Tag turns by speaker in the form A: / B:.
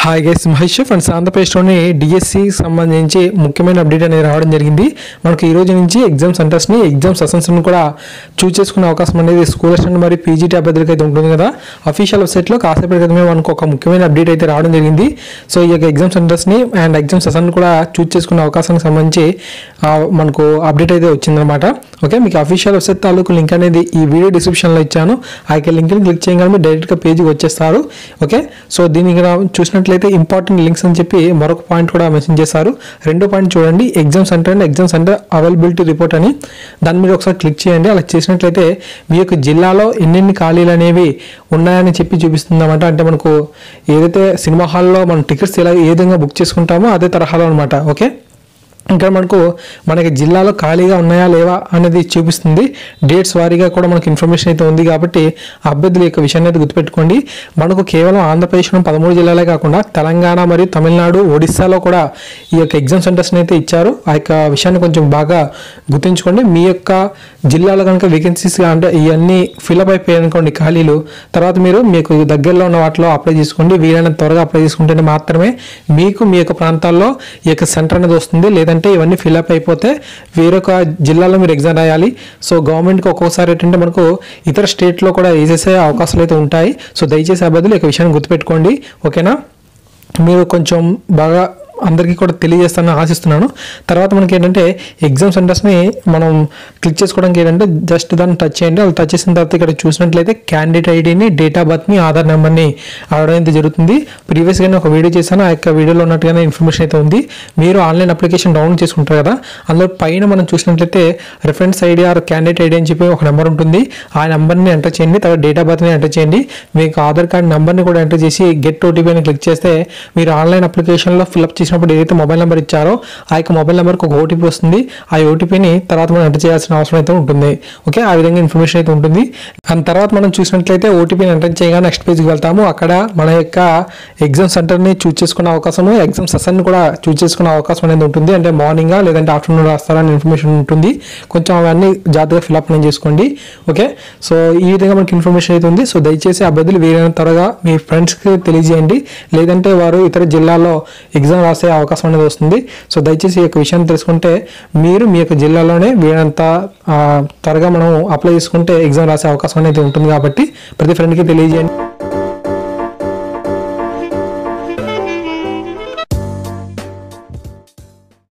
A: Hi guys, Mahesh friends. ఆంధ్రప్రదేశ్లోని DSC సంబంధించి ముఖ్యమైన అప్డేట్ అనేది రావడం జరిగింది. మనకు ఈ రోజు నుంచి ఎగ్జామ్ సెంటర్స్ని, ఎగ్జామ్ సెషన్స్ని కూడా చూస్ చేసుకునే అవకాశం అనేది స్కూల్ అసిస్టెంట్ మరియు పీజీటీ అభ్యర్థులకి అయితే ఉంటుంది కదా. అఫీషియల్ వెబ్సైట్లో కాసేపటి క్రితమే మనకు ఒక ముఖ్యమైన అప్డేట్ అయితే రావడం జరిగింది. సో ఈ యొక్క ఎగ్జామ్ సెంటర్స్ని అండ్ ఎగ్జామ్ సెషన్ కూడా చూస్ చేసుకునే అవకాశానికి సంబంధించి మనకు అప్డేట్ అయితే వచ్చిందనమాట. ఓకే, మీకు అఫీషియల్ వెబ్సైట్ తాలూకు లింక్ అనేది ఈ వీడియో డిస్క్రిప్షన్లో ఇచ్చాను. ఆ యొక్క లింక్ని క్లిక్ చేయగానే మీరు డైరెక్ట్గా పేజీకి వచ్చేస్తారు. ఓకే, సో దీన్ని ఇక్కడ చూసినట్లయితే ఇంపార్టెంట్ లింక్స్ అని చెప్పి మరొక పాయింట్ కూడా మెన్షన్ చేశారు. రెండో పాయింట్ చూడండి, exam centre and exam centre availability report అని. దాని మీద ఒకసారి క్లిక్ చేయండి. అలా చేసినట్లయితే మీ యొక్క జిల్లాలో ఎన్నెన్ని ఖాళీలు అనేవి ఉన్నాయని చెప్పి చూపిస్తుంది అనమాట. అంటే మనకు ఏదైతే సినిమా హాల్లో మనం టికెట్స్ ఏ విధంగా బుక్ చేసుకుంటామో అదే తరహాలో అనమాట. ఓకే, ఇంకా మనకి జిల్లాలో ఖాళీగా ఉన్నాయా లేవా అనేది చూపిస్తుంది. డేట్స్ వారీగా కూడా మనకు ఇన్ఫర్మేషన్ అయితే ఉంది. కాబట్టి అభ్యర్థుల యొక్క విషయాన్ని అయితే గుర్తుపెట్టుకోండి. మనకు కేవలం ఆంధ్రప్రదేశ్లో 13 జిల్లాలే కాకుండా తెలంగాణ మరియు తమిళనాడు, ఒడిస్సాలో కూడా ఈ యొక్క ఎగ్జామ్ సెంటర్స్ని అయితే ఇచ్చారు. ఆ యొక్క విషయాన్ని కొంచెం బాగా గుర్తుంచుకోండి. మీ యొక్క జిల్లాలో కనుక వేకెన్సీస్ అంటే ఇవన్నీ ఫిల్అప్ అయిపోయాయి అనుకోండి ఖాళీలు, తర్వాత మీకు దగ్గరలో ఉన్న వాటిలో అప్లై చేసుకోండి. వీలైనంత త్వరగా అప్లై చేసుకుంటేనే మాత్రమే మీకు మీ యొక్క ప్రాంతాల్లో ఈ యొక్క సెంటర్ అనేది వస్తుంది. లేదంటే ఇవన్నీ ఫిల్అప్ అయిపోతే వేరొక జిల్లాలో మీరు ఎగ్జామ్ రాయాలి. సో గవర్నమెంట్కి ఒక్కొక్కసారి ఏంటంటే మనకు ఇతర స్టేట్లో కూడా వేసేసే అవకాశాలు అయితే ఉంటాయి. సో దయచేసి అభ్యర్థులు ఈ యొక్క విషయాన్ని గుర్తుపెట్టుకోండి. ఓకేనా, మీరు కొంచెం బాగా అందరికీ కూడా తెలియజేస్తానని ఆశిస్తున్నాను. తర్వాత మనకి ఏంటంటే ఎగ్జామ్ సెంటర్స్ని మనం క్లిక్ చేసుకోవడానికి ఏంటంటే జస్ట్ దాన్ని టచ్ చేయండి. అలా టచ్ చేసిన తర్వాత ఇక్కడ చూసినట్లయితే క్యాండిడేట్ ఐడిని, డేట్ ఆఫ్ బర్త్ని, ఆధార్ నెంబర్ని అడగడం అయితే జరుగుతుంది. ప్రీవియస్గానే ఒక వీడియో చేశాను. ఆ యొక్క వీడియోలో ఉన్నట్టుగానే ఇన్ఫర్మేషన్ అయితే ఉంది. మీరు ఆన్లైన్ అప్లికేషన్ డౌన్లోడ్ చేసుకుంటారు కదా, అందులో పైన మనం చూసినట్లయితే reference ID are candidate ID అని చెప్పి ఒక నెంబర్ ఉంటుంది. ఆ నెంబర్ని ఎంటర్ చేయండి. తర్వాత డేట్ ఆఫ్ బర్త్ని ఎంటర్ చేయండి. మీకు ఆధార్ కార్డ్ నెంబర్ని కూడా ఎంటర్ చేసి గెట్ ఓటీపీ అని క్లిక్ చేస్తే మీరు ఆన్లైన్ అప్లికేషన్లో ఫిల్అప్ చేసినప్పుడు ఏదైతే మొబైల్ నెంబర్ ఇచ్చారో ఆ యొక్క మొబైల్ నెంబర్కి ఒక ఓటీపీ వస్తుంది. ఆ ఓటీపీని తర్వాత మనం ఎంటర్ చేయాల్సిన అవసరం అయితే ఉంటుంది. ఓకే, ఆ విధంగా ఇన్ఫర్మేషన్ అయితే ఉంటుంది. అండ్ తర్వాత మనం చూసినట్లయితే ఓటీపీని ఎంటర్ చేయగా నెక్స్ట్ పేజ్కి వెళ్తాము. అక్కడ మన యొక్క ఎగ్జామ్ సెంటర్ని చూస్ చేసుకునే అవకాశము, ఎగ్జామ్ సెషన్ని కూడా చూస్ చేసుకునే అవకాశం అనేది ఉంటుంది. అంటే మార్నింగా లేదంటే ఆఫ్టర్నూన్ రాస్తారని ఇన్ఫర్మేషన్ ఉంటుంది. కొంచెం అవన్నీ జాగ్రత్తగా ఫిల్అప్ చేసుకోండి. ఓకే, సో ఈ విధంగా మనకి ఇన్ఫర్మేషన్ అయితే ఉంది. సో దయచేసి అభ్యర్థులు వీలైన త్వరగా మీ ఫ్రెండ్స్కి తెలియజేయండి. లేదంటే వారు ఇతర జిల్లాలో ఎగ్జామ్ రాసే అవకాశం అనేది వస్తుంది. సో దయచేసి ఈ యొక్క విషయాన్ని తెలుసుకుంటే మీరు మీ యొక్క జిల్లాలోనే వీలంత త్వరగా మనం అప్లై చేసుకుంటే ఎగ్జామ్ రాసే అవకాశం అనేది ఉంటుంది. కాబట్టి ప్రతి ఫ్రెండ్కి తెలియజేయండి.